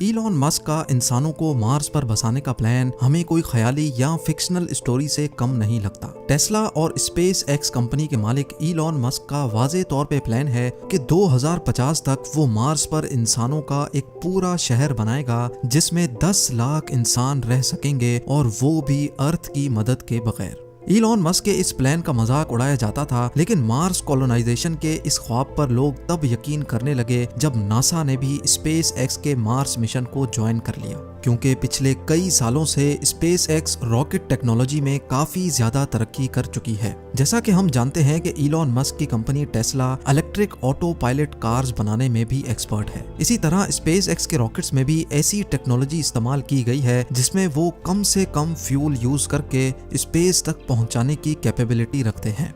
Elon Musk का इंसानों को मार्स पर बसाने का प्लान हमें कोई ख्याली या फिक्शनल स्टोरी से कम नहीं लगता। टेस्ला और स्पेस एक्स कंपनी के मालिक इलॉन मस्क का वाज़े तौर पे प्लान है कि 2050 तक वो मार्स पर इंसानों का एक पूरा शहर बनाएगा जिसमें 10 लाख इंसान रह सकेंगे, और वो भी अर्थ की मदद के बगैर। इलॉन मस्क के इस प्लान का मजाक उड़ाया जाता था, लेकिन मार्स कॉलोनाइजेशन के इस ख्वाब पर लोग तब यकीन करने लगे जब नासा ने भी स्पेस एक्स के मार्स मिशन को ज्वाइन कर लिया। क्योंकि पिछले कई सालों से स्पेस एक्स रॉकेट टेक्नोलॉजी में काफी ज्यादा तरक्की कर चुकी है। जैसा कि हम जानते हैं कि इलॉन मस्क की company Tesla electric auto pilot cars बनाने में भी एक्सपर्ट है। इसी तरह स्पेस एक्स के रॉकेट्स में भी ऐसी टेक्नोलॉजी इस्तेमाल की गई है जिसमें वो कम से कम फ्यूल यूज करके स्पेस तक पहुंचाने की कैपेबिलिटी रखते हैं।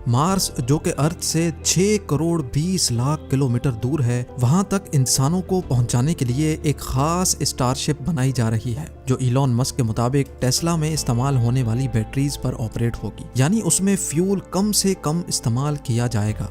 मार्स, जो कि अर्थ से 6 करोड़ 20 लाख किलोमीटर दूर है, वहां तक इंसानों को पहुंचाने के लिए एक खास स्टारशिप बनाई जा रही है जो इलॉन मस्क के मुताबिक टेस्ला में इस्तेमाल होने वाली बैटरीज पर ऑपरेट होगी, यानी उसमें फ्यूल कम से कम इस्तेमाल किया जाएगा।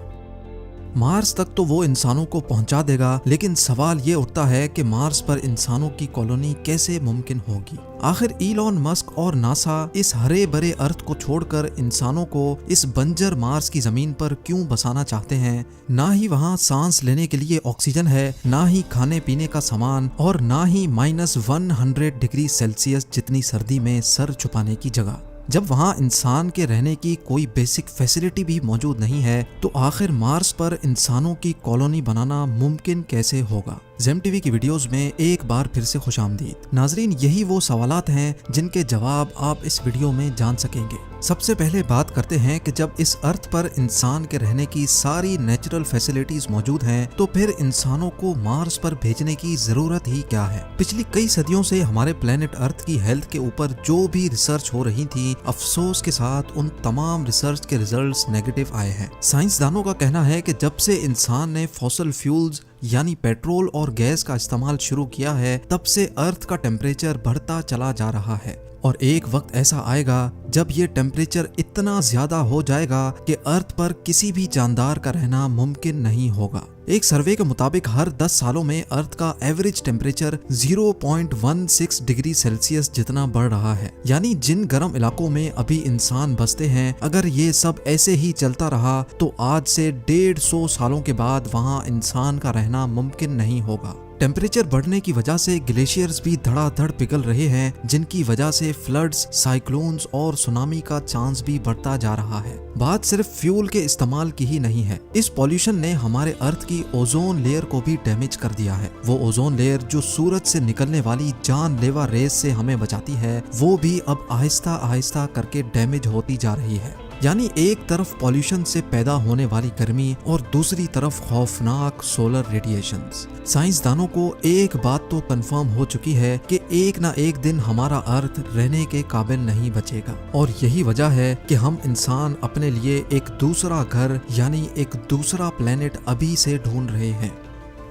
मार्स तक तो वो इंसानों को पहुंचा देगा, लेकिन सवाल ये उठता है कि मार्स पर इंसानों की कॉलोनी कैसे मुमकिन होगी। आखिर इलॉन मस्क और नासा इस हरे भरे अर्थ को छोड़कर इंसानों को इस बंजर मार्स की जमीन पर क्यों बसाना चाहते हैं? ना ही वहाँ सांस लेने के लिए ऑक्सीजन है, ना ही खाने पीने का सामान, और ना ही -100 डिग्री सेल्सियस जितनी सर्दी में सर छुपाने की जगह। जब वहाँ इंसान के रहने की कोई बेसिक फैसिलिटी भी मौजूद नहीं है, तो आखिर मार्स पर इंसानों की कॉलोनी बनाना मुमकिन कैसे होगा? ज़ेम टीवी की वीडियोस में एक बार फिर से खुशामदीद। नाजरीन, यही वो सवालात हैं जिनके जवाब आप इस वीडियो में जान सकेंगे। सबसे पहले बात करते हैं कि जब इस अर्थ पर इंसान के रहने की सारी नेचुरल फैसिलिटीज मौजूद हैं, तो फिर इंसानों को मार्स पर भेजने की जरूरत ही क्या है? पिछली कई सदियों से हमारे प्लेनेट अर्थ की हेल्थ के ऊपर जो भी रिसर्च हो रही थी, अफसोस के साथ उन तमाम रिसर्च के रिजल्ट्स नेगेटिव आए हैं। साइंसदानों का कहना है कि जब से इंसान ने फॉसिल फ्यूल्स यानी पेट्रोल और गैस का इस्तेमाल शुरू किया है, तब से अर्थ का टेम्परेचर बढ़ता चला जा रहा है, और एक वक्त ऐसा आएगा जब ये टेम्परेचर इतना ज्यादा हो जाएगा कि अर्थ पर किसी भी जानदार का रहना मुमकिन नहीं होगा। एक सर्वे के मुताबिक हर 10 सालों में अर्थ का एवरेज टेम्परेचर 0.16 डिग्री सेल्सियस जितना बढ़ रहा है। यानी जिन गर्म इलाकों में अभी इंसान बसते हैं, अगर ये सब ऐसे ही चलता रहा तो आज से 150 सालों के बाद वहाँ इंसान का रहना मुमकिन नहीं होगा। टेम्परेचर बढ़ने की वजह से ग्लेशियर्स भी धड़ाधड़ पिघल रहे हैं, जिनकी वजह से फ्लड्स, साइक्लोन्स और सुनामी का चांस भी बढ़ता जा रहा है। बात सिर्फ फ्यूल के इस्तेमाल की ही नहीं है। इस पॉल्यूशन ने हमारे अर्थ की ओजोन लेयर को भी डैमेज कर दिया है। वो ओजोन लेयर जो सूरज से निकलने वाली जानलेवा रेस से हमें बचाती है, वो भी अब आहिस्ता आहिस्ता करके डैमेज होती जा रही है। यानी एक तरफ पॉल्यूशन से पैदा होने वाली गर्मी और दूसरी तरफ खौफनाक सोलर रेडिएशंस। साइंसदानों को एक बात तो कंफर्म हो चुकी है कि एक ना एक दिन हमारा अर्थ रहने के काबिल नहीं बचेगा, और यही वजह है कि हम इंसान अपने लिए एक दूसरा घर यानी एक दूसरा प्लेनेट अभी से ढूंढ रहे हैं।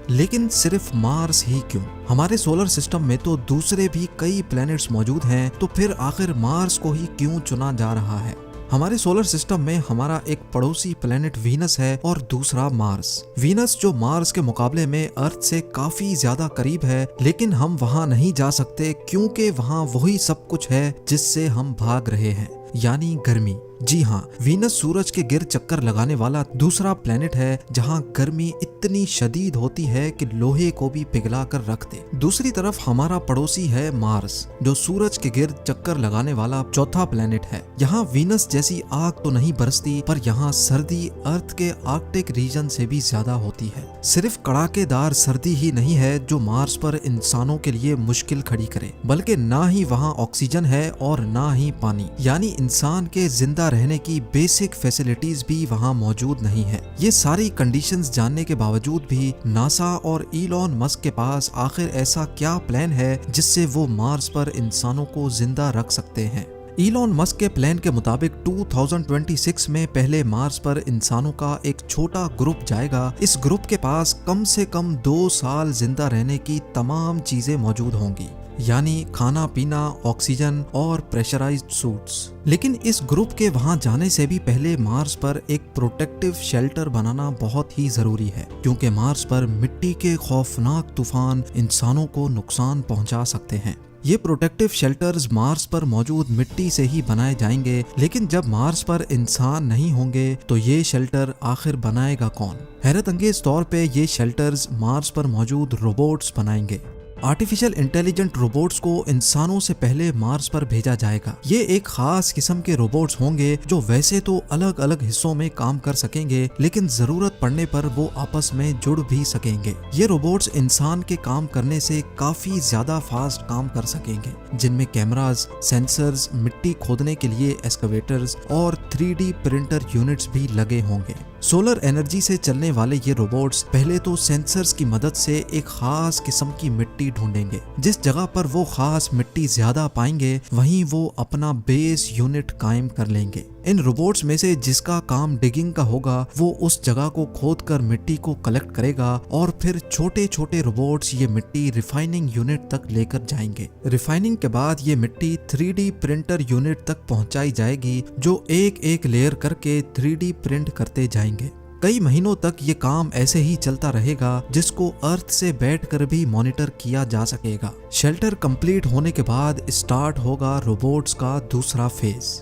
लेकिन सिर्फ मार्स ही क्यों? हमारे सोलर सिस्टम में तो दूसरे भी कई प्लैनेट्स मौजूद हैं, तो फिर आखिर मार्स को ही क्यों चुना जा रहा है? हमारे सोलर सिस्टम में हमारा एक पड़ोसी प्लेनेट वीनस है और दूसरा मार्स। वीनस जो मार्स के मुकाबले में अर्थ से काफी ज्यादा करीब है, लेकिन हम वहां नहीं जा सकते क्योंकि वहां वही सब कुछ है जिससे हम भाग रहे हैं, यानी गर्मी। जी हाँ, वीनस सूरज के गिर चक्कर लगाने वाला दूसरा प्लेनेट है जहाँ गर्मी इतनी शदीद होती है कि लोहे को भी पिघला कर रख दे। दूसरी तरफ हमारा पड़ोसी है मार्स, जो सूरज के गिर चक्कर लगाने वाला चौथा प्लेनेट है। यहाँ वीनस जैसी आग तो नहीं बरसती, पर यहाँ सर्दी अर्थ के आर्कटिक रीजन से भी ज्यादा होती है। सिर्फ कड़ाकेदार सर्दी ही नहीं है जो मार्स पर इंसानों के लिए मुश्किल खड़ी करे, बल्कि ना ही वहाँ ऑक्सीजन है और ना ही पानी, यानी इंसान के जिंदा रहने की बेसिक फैसिलिटीज भी वहां मौजूद नहीं है। ये सारी कंडीशंस जानने के बावजूद भी नासा और इलॉन मस्क के पास आखिर ऐसा क्या प्लान है जिससे वो मार्स पर इंसानों को जिंदा रख सकते हैं? इलॉन मस्क के प्लान के मुताबिक 2026 में पहले मार्स पर इंसानों का एक छोटा ग्रुप जाएगा। इस ग्रुप के पास कम से कम 2 साल जिंदा रहने की तमाम चीजें मौजूद होंगी। यानी खाना पीना, ऑक्सीजन और प्रेशराइज्ड सूट्स। लेकिन इस ग्रुप के वहां जाने से भी पहले मार्स पर एक प्रोटेक्टिव शेल्टर बनाना बहुत ही जरूरी है, क्योंकि मार्स पर मिट्टी के खौफनाक तूफान इंसानों को नुकसान पहुंचा सकते हैं। ये प्रोटेक्टिव शेल्टर्स मार्स पर मौजूद मिट्टी से ही बनाए जाएंगे, लेकिन जब मार्स पर इंसान नहीं होंगे तो ये शेल्टर आखिर बनाएगा कौन? हैरत अंगेज तौर पे ये शेल्टर्स मार्स पर मौजूद रोबोट्स बनाएंगे। आर्टिफिशियल इंटेलिजेंट रोबोट्स को इंसानों से पहले मार्स पर भेजा जाएगा। ये एक खास किस्म के रोबोट्स होंगे जो वैसे तो अलग अलग हिस्सों में काम कर सकेंगे, लेकिन जरूरत पड़ने पर वो आपस में जुड़ भी सकेंगे। ये रोबोट्स इंसान के काम करने से काफी ज्यादा फास्ट काम कर सकेंगे, जिनमें कैमरास, सेंसर्स, मिट्टी खोदने के लिए एक्सकवेटर्स और 3D प्रिंटर यूनिट्स भी लगे होंगे। सोलर एनर्जी से चलने वाले ये रोबोट्स पहले तो सेंसर्स की मदद से एक खास किस्म की मिट्टी ढूंढेंगे। जिस जगह पर वो खास मिट्टी ज्यादा पाएंगे वहीं वो अपना बेस यूनिट कायम कर लेंगे। इन रोबोट्स में से जिसका काम डिगिंग का होगा वो उस जगह को खोदकर मिट्टी को कलेक्ट करेगा और फिर छोटे छोटे रोबोट्स ये मिट्टी रिफाइनिंग यूनिट तक लेकर जाएंगे। रिफाइनिंग के बाद ये मिट्टी 3D प्रिंटर यूनिट तक पहुंचाई जाएगी, जो एक एक लेयर करके 3D प्रिंट करते जाएंगे। कई महीनों तक ये काम ऐसे ही चलता रहेगा, जिसको अर्थ से बैठकर भी मॉनिटर किया जा सकेगा। शेल्टर कंप्लीट होने के बाद स्टार्ट होगा रोबोट्स का दूसरा फेज।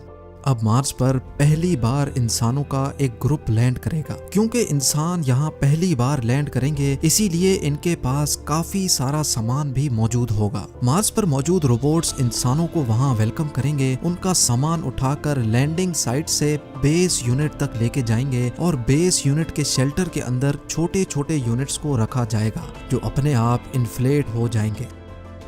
अब मार्स पर पहली बार इंसानों का एक ग्रुप लैंड करेगा। क्योंकि इंसान यहाँ पहली बार लैंड करेंगे, इसीलिए इनके पास काफी सारा सामान भी मौजूद होगा। मार्स पर मौजूद रोबोट्स इंसानों को वहाँ वेलकम करेंगे, उनका सामान उठाकर लैंडिंग साइट से बेस यूनिट तक लेके जाएंगे और बेस यूनिट के शेल्टर के अंदर छोटे छोटे यूनिट्स को रखा जाएगा, जो अपने आप इन्फ्लेट हो जाएंगे।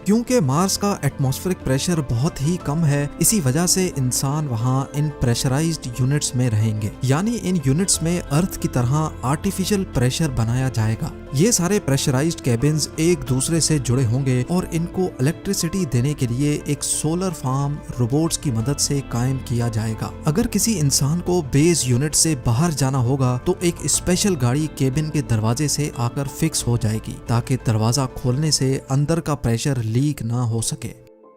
क्योंकि मार्स का एटमॉस्फेरिक प्रेशर बहुत ही कम है, इसी वजह से इंसान वहाँ इन प्रेशराइज्ड यूनिट्स में रहेंगे। यानी इन यूनिट्स में अर्थ की तरह आर्टिफिशियल प्रेशर बनाया जाएगा। ये सारे प्रेशराइज्ड केबिन्स एक दूसरे से जुड़े होंगे और इनको इलेक्ट्रिसिटी देने के लिए एक सोलर फार्म रोबोट्स की मदद से कायम किया जाएगा। अगर किसी इंसान को बेस यूनिट से बाहर जाना होगा तो एक स्पेशल गाड़ी केबिन के दरवाजे से आकर फिक्स हो जाएगी, ताकि दरवाजा खोलने से अंदर का प्रेशर लीक ना हो सके।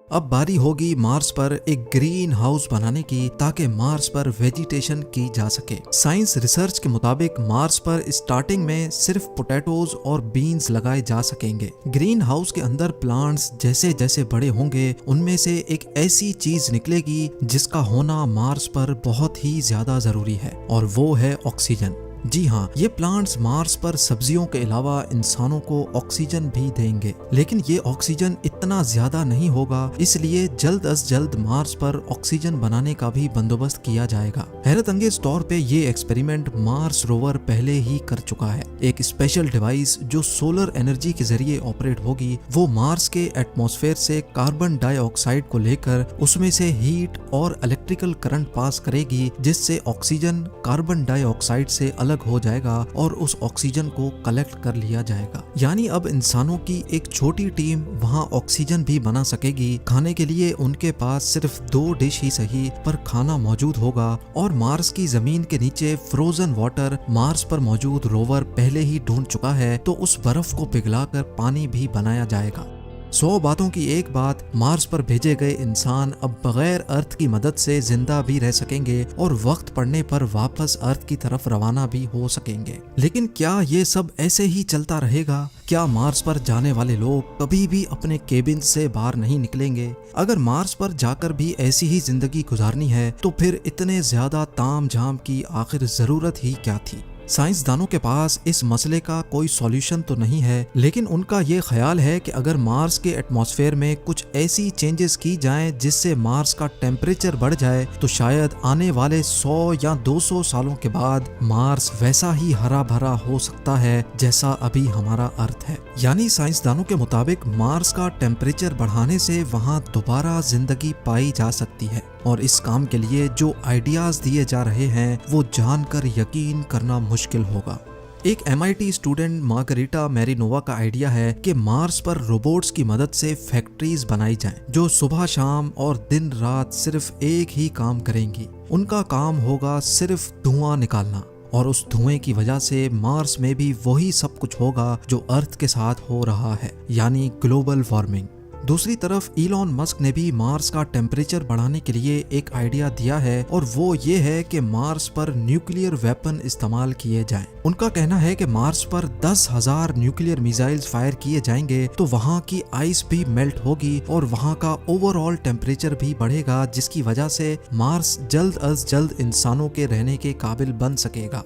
अब बारी होगी मार्स पर एक ग्रीन हाउस बनाने की, ताकि मार्स पर वेजिटेशन की जा सके। साइंस रिसर्च के मुताबिक मार्स पर स्टार्टिंग में सिर्फ पोटैटोज और बीन्स लगाए जा सकेंगे। ग्रीन हाउस के अंदर प्लांट्स जैसे जैसे बड़े होंगे, उनमें से एक ऐसी चीज निकलेगी जिसका होना मार्स पर बहुत ही ज्यादा जरूरी है, और वो है ऑक्सीजन। जी हाँ, ये प्लांट्स मार्स पर सब्जियों के अलावा इंसानों को ऑक्सीजन भी देंगे, लेकिन ये ऑक्सीजन इतना ज्यादा नहीं होगा, इसलिए जल्द अज जल्द मार्स पर ऑक्सीजन बनाने का भी बंदोबस्त किया जाएगा। हैरत अंगेज तौर पे ये एक्सपेरिमेंट मार्स रोवर पहले ही कर चुका है। एक स्पेशल डिवाइस जो सोलर एनर्जी के जरिए ऑपरेट होगी, वो मार्स के एटमॉस्फेयर से कार्बन डाइऑक्साइड को लेकर उसमें से हीट और इलेक्ट्रिकल करंट पास करेगी, जिससे ऑक्सीजन कार्बन डाइऑक्साइड से अलग हो जाएगा और उस ऑक्सीजन को कलेक्ट कर लिया जाएगा। यानी अब इंसानों की एक छोटी टीम वहां ऑक्सीजन भी बना सकेगी। खाने के लिए उनके पास सिर्फ 2 डिश ही सही, पर खाना मौजूद होगा। और मार्स की जमीन के नीचे फ्रोजन वाटर मार्स पर मौजूद रोवर पहले ही ढूंढ चुका है, तो उस बर्फ को पिघलाकर पानी भी बनाया जाएगा। 100 बातों की एक बात, मार्स पर भेजे गए इंसान अब बगैर अर्थ की मदद से जिंदा भी रह सकेंगे और वक्त पड़ने पर वापस अर्थ की तरफ रवाना भी हो सकेंगे। लेकिन क्या ये सब ऐसे ही चलता रहेगा? क्या मार्स पर जाने वाले लोग कभी भी अपने केबिन से बाहर नहीं निकलेंगे? अगर मार्स पर जाकर भी ऐसी ही जिंदगी गुजारनी है, तो फिर इतने ज्यादा ताम झाम की आखिर जरूरत ही क्या थी? साइंसदानों के पास इस मसले का कोई सॉल्यूशन तो नहीं है, लेकिन उनका ये ख्याल है कि अगर मार्स के एटमॉस्फेयर में कुछ ऐसी चेंजेस की जाएं जिससे मार्स का टेम्परेचर बढ़ जाए, तो शायद आने वाले 100 या 200 सालों के बाद मार्स वैसा ही हरा भरा हो सकता है जैसा अभी हमारा अर्थ है। यानी साइंसदानों के मुताबिक मार्स का टेम्परेचर बढ़ाने से वहाँ दोबारा जिंदगी पाई जा सकती है, और इस काम के लिए जो आइडियाज दिए जा रहे हैं वो जानकर यकीन करना मुश्किल होगा। एक MIT स्टूडेंट मार्गरीटा मैरिनोवा का आइडिया है कि मार्स पर रोबोट्स की मदद से फैक्ट्रीज बनाई जाएं, जो सुबह शाम और दिन रात सिर्फ एक ही काम करेंगी। उनका काम होगा सिर्फ धुआं निकालना, और उस धुएं की वजह से मार्स में भी वही सब कुछ होगा जो अर्थ के साथ हो रहा है, यानी ग्लोबल वार्मिंग। दूसरी तरफ इलॉन मस्क ने भी मार्स का टेम्परेचर बढ़ाने के लिए एक आइडिया दिया है और वो ये है कि मार्स पर न्यूक्लियर वेपन इस्तेमाल किए जाएं। उनका कहना है कि मार्स पर 10,000 न्यूक्लियर मिसाइल्स फायर किए जाएंगे तो वहाँ की आइस भी मेल्ट होगी और वहाँ का ओवरऑल टेम्परेचर भी बढ़ेगा, जिसकी वजह से मार्स जल्द अज जल्द इंसानों के रहने के काबिल बन सकेगा।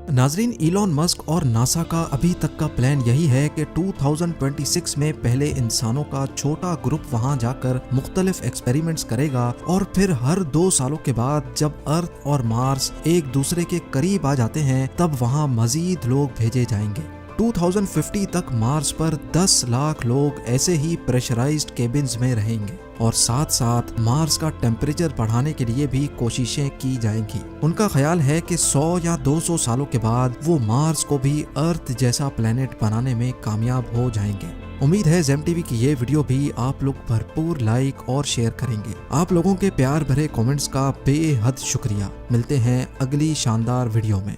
नाजरीन, इलॉन मस्क और नासा का अभी तक का प्लान यही है कि 2026 में पहले इंसानों का छोटा ग्रुप वहां जाकर मुख्तलिफ एक्सपेरिमेंट्स करेगा और फिर हर 2 सालों के बाद जब अर्थ और मार्स एक दूसरे के करीब आ जाते हैं तब वहां मजीद लोग भेजे जाएंगे। 2050 तक मार्स पर 10 लाख लोग ऐसे ही प्रेशराइज्ड केबिन्स में रहेंगे और साथ साथ मार्स का टेम्परेचर बढ़ाने के लिए भी कोशिशें की जाएंगी। उनका ख्याल है कि 100 या 200 सालों के बाद वो मार्स को भी अर्थ जैसा प्लेनेट बनाने में कामयाब हो जाएंगे। उम्मीद है ज़ेम टीवी की ये वीडियो भी आप लोग भरपूर लाइक और शेयर करेंगे। आप लोगों के प्यार भरे कमेंट्स का बेहद शुक्रिया। मिलते हैं अगली शानदार वीडियो में।